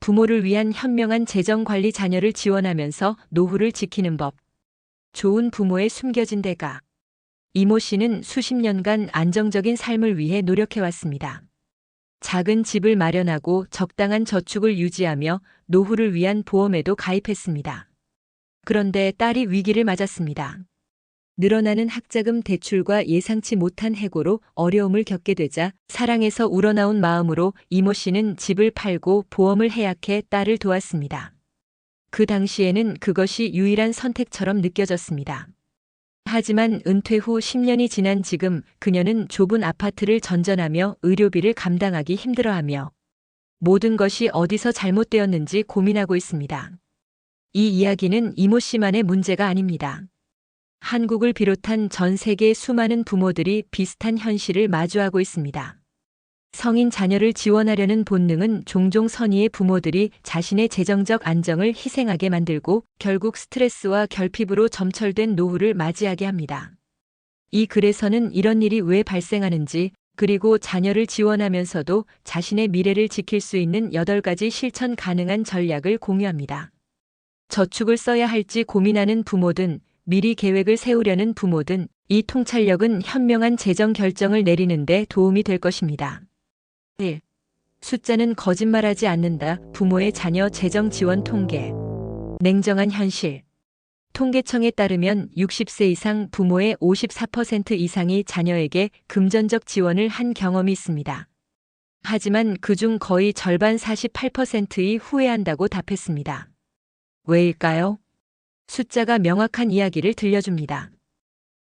부모를 위한 현명한 재정 관리, 자녀를 지원하면서 노후를 지키는 법. 좋은 부모의 숨겨진 대가. 이모 씨는 수십 년간 안정적인 삶을 위해 노력해왔습니다. 작은 집을 마련하고 적당한 저축을 유지하며 노후를 위한 보험에도 가입했습니다. 그런데 딸이 위기를 맞았습니다. 늘어나는 학자금 대출과 예상치 못한 해고로 어려움을 겪게 되자 사랑에서 우러나온 마음으로 이모 씨는 집을 팔고 보험을 해약해 딸을 도왔습니다. 그 당시에는 그것이 유일한 선택처럼 느껴졌습니다. 하지만 은퇴 후 10년이 지난 지금 그녀는 좁은 아파트를 전전하며 의료비를 감당하기 힘들어하며 모든 것이 어디서 잘못되었는지 고민하고 있습니다. 이 이야기는 이모 씨만의 문제가 아닙니다. 한국을 비롯한 전 세계의 수많은 부모들이 비슷한 현실을 마주하고 있습니다. 성인 자녀를 지원하려는 본능은 종종 선의의 부모들이 자신의 재정적 안정을 희생하게 만들고 결국 스트레스와 결핍으로 점철된 노후를 맞이하게 합니다. 이 글에서는 이런 일이 왜 발생하는지, 그리고 자녀를 지원하면서도 자신의 미래를 지킬 수 있는 8가지 실천 가능한 전략을 공유합니다. 저축을 써야 할지 고민하는 부모든, 미리 계획을 세우려는 부모든, 이 통찰력은 현명한 재정 결정을 내리는 데 도움이 될 것입니다. 1. 숫자는 거짓말하지 않는다. 부모의 자녀 재정 지원 통계. 냉정한 현실. 통계청에 따르면 60세 이상 부모의 54% 이상이 자녀에게 금전적 지원을 한 경험이 있습니다. 하지만 그중 거의 절반 48%이 후회한다고 답했습니다. 왜일까요? 숫자가 명확한 이야기를 들려줍니다.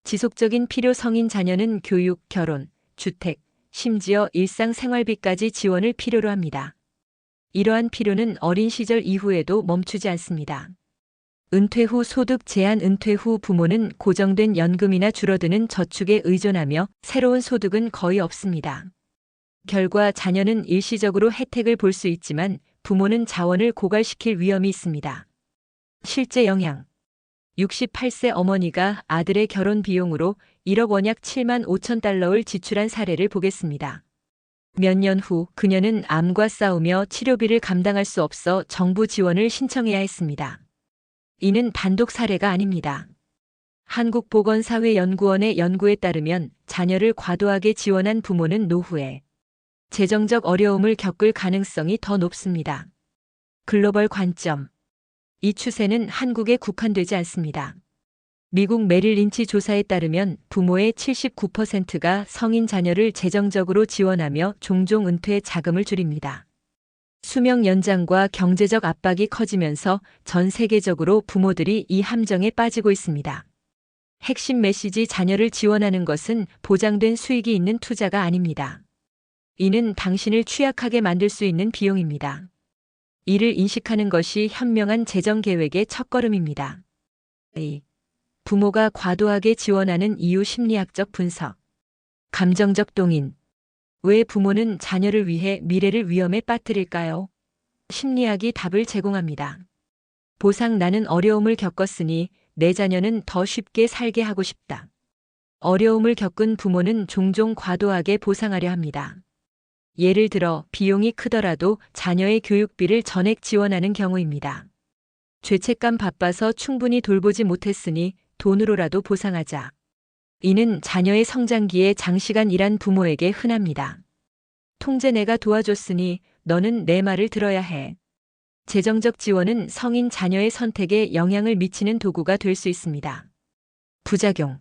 지속적인 필요, 성인 자녀는 교육, 결혼, 주택, 심지어 일상생활비까지 지원을 필요로 합니다. 이러한 필요는 어린 시절 이후에도 멈추지 않습니다. 은퇴 후 소득 제한. 은퇴 후 부모는 고정된 연금이나 줄어드는 저축에 의존하며 새로운 소득은 거의 없습니다. 결과 자녀는 일시적으로 혜택을 볼 수 있지만 부모는 자원을 고갈시킬 위험이 있습니다. 실제 영향. 68세 어머니가 아들의 결혼 비용으로 1억 원 약 7만 5천 달러를 지출한 사례를 보겠습니다. 몇 년 후 그녀는 암과 싸우며 치료비를 감당할 수 없어 정부 지원을 신청해야 했습니다. 이는 단독 사례가 아닙니다. 한국보건사회연구원의 연구에 따르면 자녀를 과도하게 지원한 부모는 노후에 재정적 어려움을 겪을 가능성이 더 높습니다. 글로벌 관점. 이 추세는 한국에 국한되지 않습니다. 미국 메릴 린치 조사에 따르면 부모의 79%가 성인 자녀를 재정적으로 지원하며 종종 은퇴 자금을 줄입니다. 수명 연장과 경제적 압박이 커지면서 전 세계적으로 부모들이 이 함정에 빠지고 있습니다. 핵심 메시지: 자녀를 지원하는 것은 보장된 수익이 있는 투자가 아닙니다. 이는 당신을 취약하게 만들 수 있는 비용입니다. 이를 인식하는 것이 현명한 재정 계획의 첫걸음입니다. 2. 부모가 과도하게 지원하는 이유. 심리학적 분석. 감정적 동인. 왜 부모는 자녀를 위해 미래를 위험에 빠뜨릴까요? 심리학이 답을 제공합니다. 보상. 나는 어려움을 겪었으니 내 자녀는 더 쉽게 살게 하고 싶다. 어려움을 겪은 부모는 종종 과도하게 보상하려 합니다. 예를 들어 비용이 크더라도 자녀의 교육비를 전액 지원하는 경우입니다. 죄책감. 바빠서 충분히 돌보지 못했으니 돈으로라도 보상하자. 이는 자녀의 성장기에 장시간 일한 부모에게 흔합니다. 통제. 내가 도와줬으니 너는 내 말을 들어야 해. 재정적 지원은 성인 자녀의 선택에 영향을 미치는 도구가 될 수 있습니다. 부작용.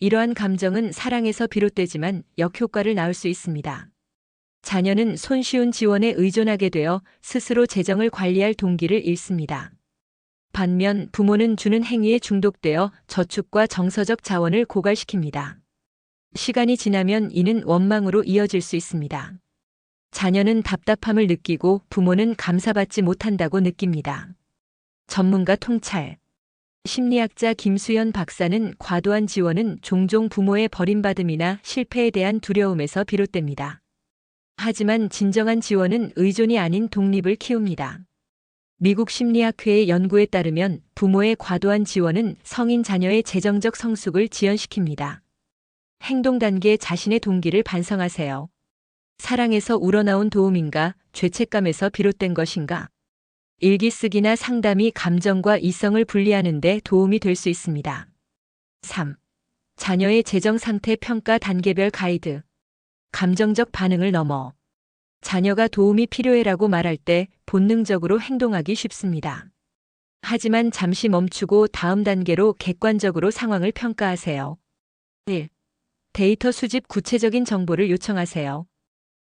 이러한 감정은 사랑에서 비롯되지만 역효과를 낳을 수 있습니다. 자녀는 손쉬운 지원에 의존하게 되어 스스로 재정을 관리할 동기를 잃습니다. 반면 부모는 주는 행위에 중독되어 저축과 정서적 자원을 고갈시킵니다. 시간이 지나면 이는 원망으로 이어질 수 있습니다. 자녀는 답답함을 느끼고 부모는 감사받지 못한다고 느낍니다. 전문가 통찰. 심리학자 김수연 박사는 과도한 지원은 종종 부모의 버림받음이나 실패에 대한 두려움에서 비롯됩니다. 하지만 진정한 지원은 의존이 아닌 독립을 키웁니다. 미국 심리학회의 연구에 따르면 부모의 과도한 지원은 성인 자녀의 재정적 성숙을 지연시킵니다. 행동 단계. 자신의 동기를 반성하세요. 사랑에서 우러나온 도움인가, 죄책감에서 비롯된 것인가? 일기 쓰기나 상담이 감정과 이성을 분리하는 데 도움이 될 수 있습니다. 3. 자녀의 재정 상태 평가 단계별 가이드. 감정적 반응을 넘어 자녀가 도움이 필요해라고 말할 때 본능적으로 행동하기 쉽습니다. 하지만 잠시 멈추고 다음 단계로 객관적으로 상황을 평가하세요. 1. 데이터 수집 구체적인 정보를 요청하세요.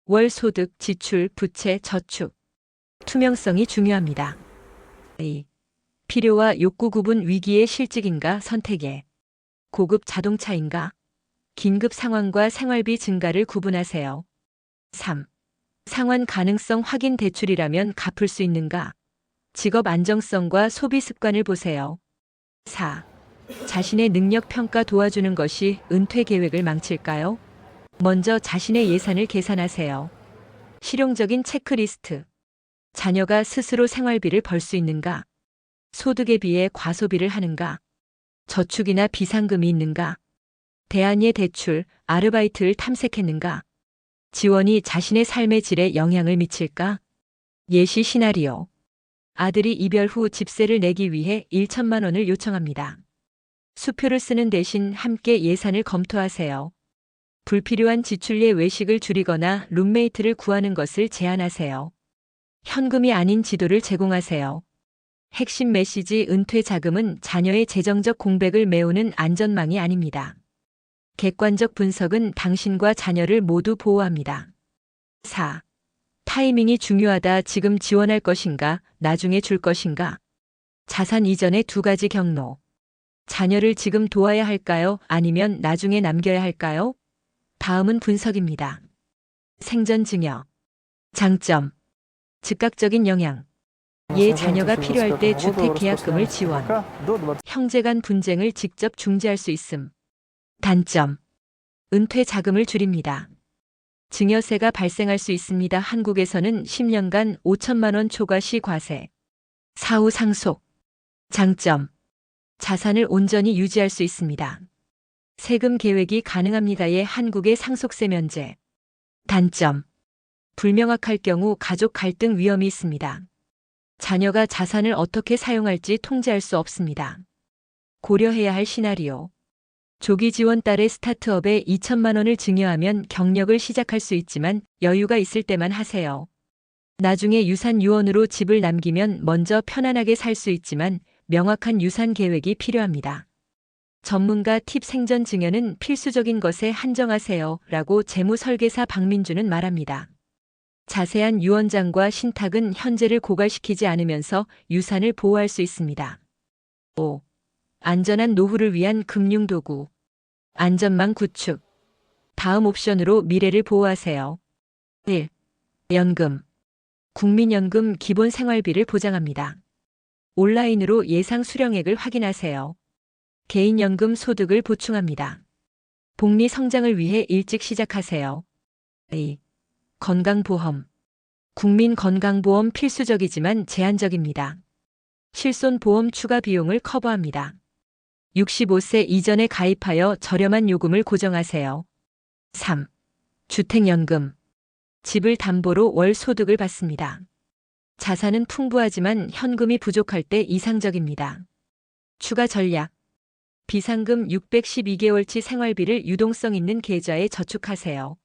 월 소득, 지출, 부채, 저축. 투명성이 중요합니다. 2. 필요와 욕구 구분 위기의 실직인가 선택에. 고급 자동차인가? 긴급 상황과 생활비 증가를 구분하세요. 3. 상환 가능성 확인 대출이라면 갚을 수 있는가? 직업 안정성과 소비 습관을 보세요. 4. 자신의 능력 평가 도와주는 것이 은퇴 계획을 망칠까요? 먼저 자신의 예산을 계산하세요. 실용적인 체크리스트. 자녀가 스스로 생활비를 벌 수 있는가? 소득에 비해 과소비를 하는가? 저축이나 비상금이 있는가? 대안의 대출, 아르바이트를 탐색했는가? 지원이 자신의 삶의 질에 영향을 미칠까? 예시 시나리오. 아들이 이별 후 집세를 내기 위해 1천만 원을 요청합니다. 수표를 쓰는 대신 함께 예산을 검토하세요. 불필요한 지출의 외식을 줄이거나 룸메이트를 구하는 것을 제한하세요. 현금이 아닌 지도를 제공하세요. 핵심 메시지 은퇴 자금은 자녀의 재정적 공백을 메우는 안전망이 아닙니다. 객관적 분석은 당신과 자녀를 모두 보호합니다. 4. 타이밍이 중요하다. 지금 지원할 것인가, 나중에 줄 것인가? 자산 이전의 두 가지 경로. 자녀를 지금 도와야 할까요? 아니면 나중에 남겨야 할까요? 다음은 분석입니다. 생전 증여. 장점. 즉각적인 영향. 자녀가 필요할 때 주택 계약금을 지원. 형제 간 분쟁을 직접 중재할 수 있음. 단점. 은퇴 자금을 줄입니다. 증여세가 발생할 수 있습니다. 한국에서는 10년간 5천만 원 초과시 과세. 사후 상속. 장점. 자산을 온전히 유지할 수 있습니다. 세금 계획이 가능합니다. 한국의 상속세 면제. 단점. 불명확할 경우 가족 갈등 위험이 있습니다. 자녀가 자산을 어떻게 사용할지 통제할 수 없습니다. 고려해야 할 시나리오. 조기 지원 딸의 스타트업에 2천만 원을 증여하면 경력을 시작할 수 있지만 여유가 있을 때만 하세요. 나중에 유산 유언으로 집을 남기면 먼저 편안하게 살 수 있지만 명확한 유산 계획이 필요합니다. 전문가 팁. 생전 증여는 필수적인 것에 한정하세요 라고 재무설계사 박민주는 말합니다. 자세한 유언장과 신탁은 현재를 고갈시키지 않으면서 유산을 보호할 수 있습니다. 5. 안전한 노후를 위한 금융도구. 안전망 구축. 다음 옵션으로 미래를 보호하세요. 1. 연금. 국민연금 기본 생활비를 보장합니다. 온라인으로 예상 수령액을 확인하세요. 개인연금 소득을 보충합니다. 복리 성장을 위해 일찍 시작하세요. 2. 건강보험. 국민건강보험 필수적이지만 제한적입니다. 실손보험 추가 비용을 커버합니다. 65세 이전에 가입하여 저렴한 요금을 고정하세요. 3. 주택연금. 집을 담보로 월 소득을 받습니다. 자산은 풍부하지만 현금이 부족할 때 이상적입니다. 추가 전략. 비상금 612개월치 생활비를 유동성 있는 계좌에 저축하세요.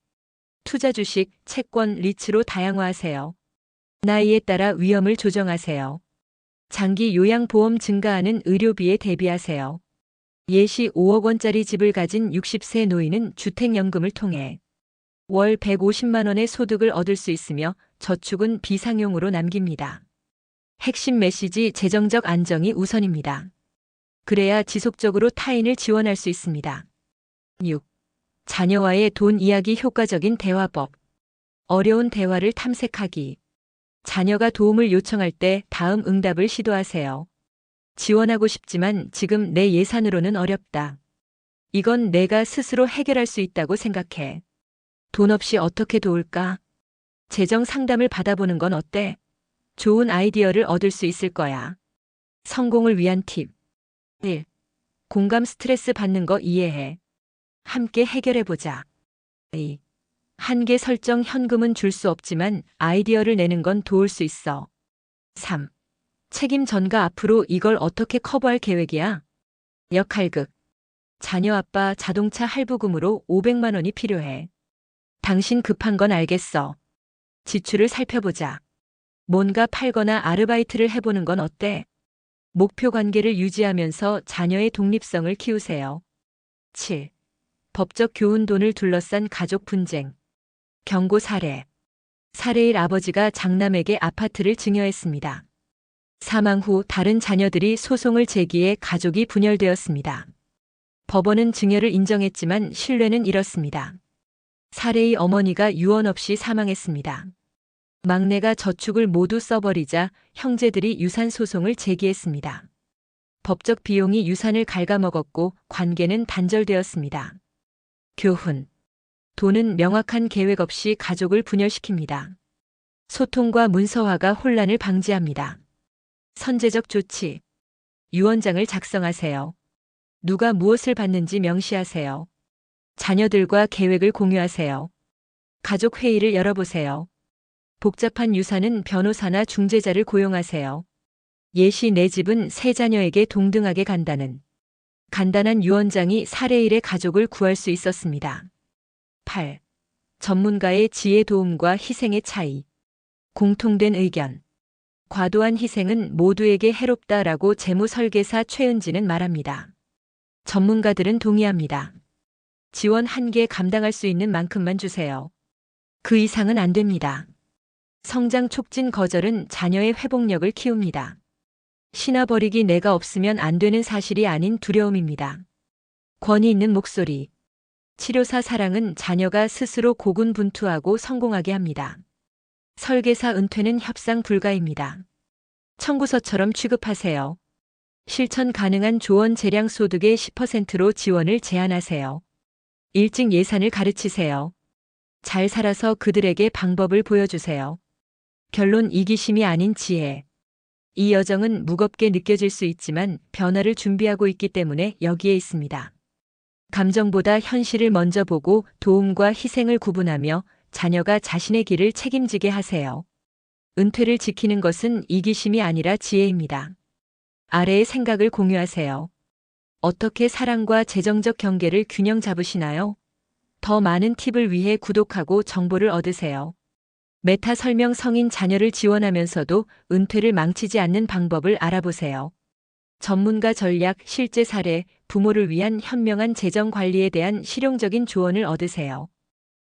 투자 주식, 채권, 리츠로 다양화하세요. 나이에 따라 위험을 조정하세요. 장기 요양보험 증가하는 의료비에 대비하세요. 예시 5억 원짜리 집을 가진 60세 노인은 주택연금을 통해 월 150만 원의 소득을 얻을 수 있으며 저축은 비상용으로 남깁니다. 핵심 메시지 재정적 안정이 우선입니다. 그래야 지속적으로 타인을 지원할 수 있습니다. 6. 자녀와의 돈 이야기 효과적인 대화법. 어려운 대화를 탐색하기. 자녀가 도움을 요청할 때 다음 응답을 시도하세요. 지원하고 싶지만 지금 내 예산으로는 어렵다. 이건 내가 스스로 해결할 수 있다고 생각해. 돈 없이 어떻게 도울까? 재정 상담을 받아보는 건 어때? 좋은 아이디어를 얻을 수 있을 거야. 성공을 위한 팁. 1. 공감. 스트레스 받는 거 이해해. 함께 해결해보자. 2. 한계 설정. 현금은 줄 수 없지만 아이디어를 내는 건 도울 수 있어. 3. 책임 전가 앞으로 이걸 어떻게 커버할 계획이야? 역할극. 자녀 아빠 자동차 할부금으로 500만 원이 필요해. 당신 급한 건 알겠어. 지출을 살펴보자. 뭔가 팔거나 아르바이트를 해보는 건 어때? 목표 관계를 유지하면서 자녀의 독립성을 키우세요. 7. 법적 교훈 돈을 둘러싼 가족 분쟁. 경고 사례. 사례일 아버지가 장남에게 아파트를 증여했습니다. 사망 후 다른 자녀들이 소송을 제기해 가족이 분열되었습니다. 법원은 증여를 인정했지만 신뢰는 잃었습니다. 사례의 어머니가 유언 없이 사망했습니다. 막내가 저축을 모두 써버리자 형제들이 유산 소송을 제기했습니다. 법적 비용이 유산을 갉아먹었고 관계는 단절되었습니다. 교훈. 돈은 명확한 계획 없이 가족을 분열시킵니다. 소통과 문서화가 혼란을 방지합니다. 선제적 조치. 유언장을 작성하세요. 누가 무엇을 받는지 명시하세요. 자녀들과 계획을 공유하세요. 가족 회의를 열어보세요. 복잡한 유산은 변호사나 중재자를 고용하세요. 예시 내 집은 세 자녀에게 동등하게 간다는 간단한 유언장이 사례일의 가족을 구할 수 있었습니다. 8. 전문가의 지혜 도움과 희생의 차이. 공통된 의견. 과도한 희생은 모두에게 해롭다라고 재무설계사 최은지는 말합니다. 전문가들은 동의합니다. 지원 한계 감당할 수 있는 만큼만 주세요. 그 이상은 안 됩니다. 성장 촉진 거절은 자녀의 회복력을 키웁니다. 신화버리기 내가 없으면 안 되는 사실이 아닌 두려움입니다. 권위 있는 목소리. 치료사 사랑은 자녀가 스스로 고군분투하고 성공하게 합니다. 설계사 은퇴는 협상 불가입니다. 청구서처럼 취급하세요. 실천 가능한 조언 재량 소득의 10%로 지원을 제한하세요. 일찍 예산을 가르치세요. 잘 살아서 그들에게 방법을 보여주세요. 결론 이기심이 아닌 지혜. 이 여정은 무겁게 느껴질 수 있지만 변화를 준비하고 있기 때문에 여기에 있습니다. 감정보다 현실을 먼저 보고 도움과 희생을 구분하며 자녀가 자신의 길을 책임지게 하세요. 은퇴를 지키는 것은 이기심이 아니라 지혜입니다. 아래의 생각을 공유하세요. 어떻게 사랑과 재정적 경계를 균형 잡으시나요? 더 많은 팁을 위해 구독하고 정보를 얻으세요. 메타 설명 성인 자녀를 지원하면서도 은퇴를 망치지 않는 방법을 알아보세요. 전문가 전략, 실제 사례, 부모를 위한 현명한 재정 관리에 대한 실용적인 조언을 얻으세요.